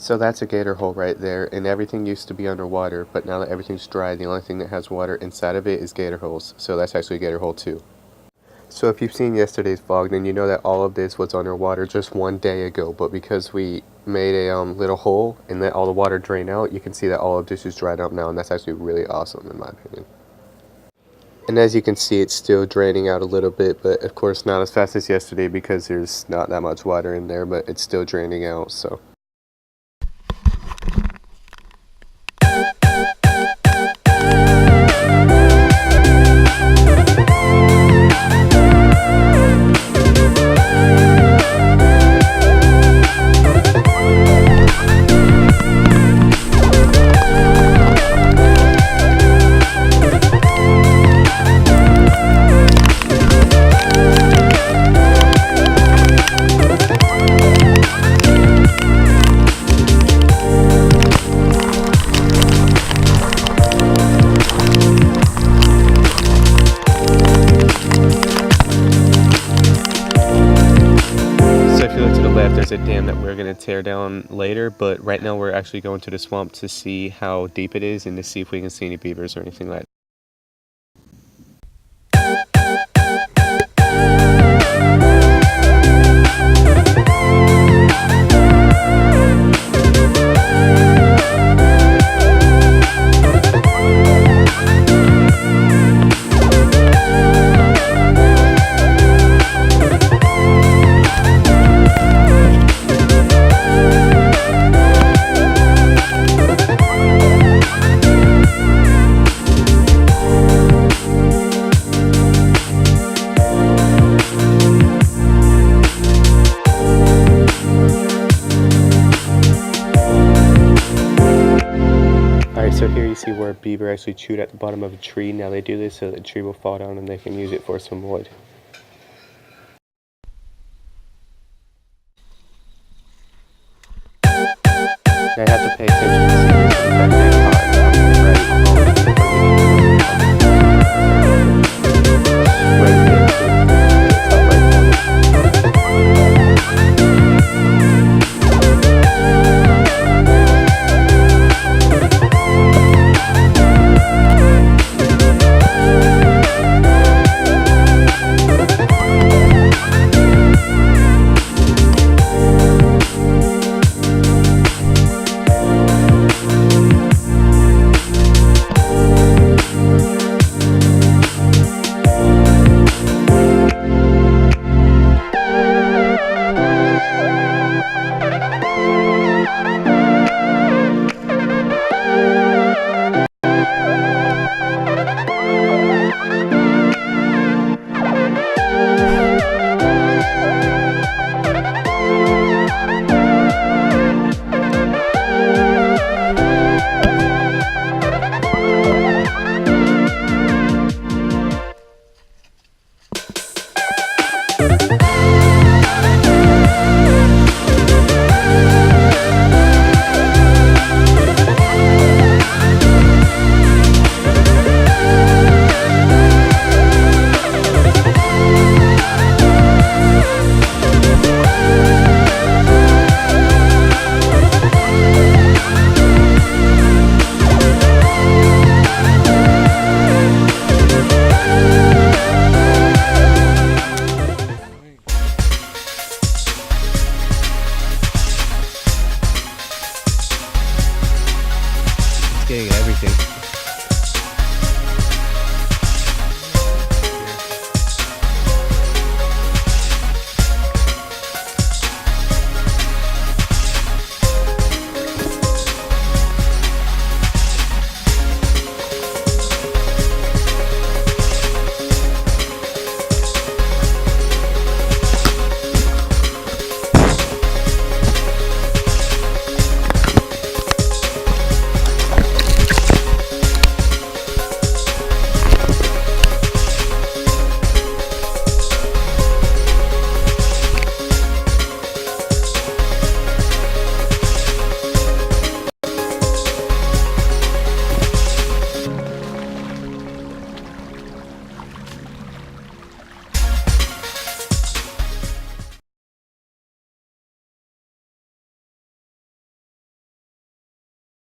So that's a gator hole right there, and everything used to be underwater, but now that everything's dry, the only thing that has water inside of it is gator holes. So that's actually a gator hole too. So if you've seen yesterday's vlog, then you know that all of this was underwater just one day ago, but because we made a little hole and let all the water drain out, you can see that all of this is dried up now, and that's actually really awesome in my opinion. And as you can see, it's still draining out a little bit, but of course not as fast as yesterday because there's not that much water in there, but it's still draining out, so. There's a dam that we're going to tear down later, but right now we're actually going to the swamp to see how deep it is and to see if we can see any beavers or anything like that. So here you see where a beaver actually chewed at the bottom of a tree. Now they do this so that the tree will fall down and they can use it for some wood. I have to pay attention to see this effect getting everything.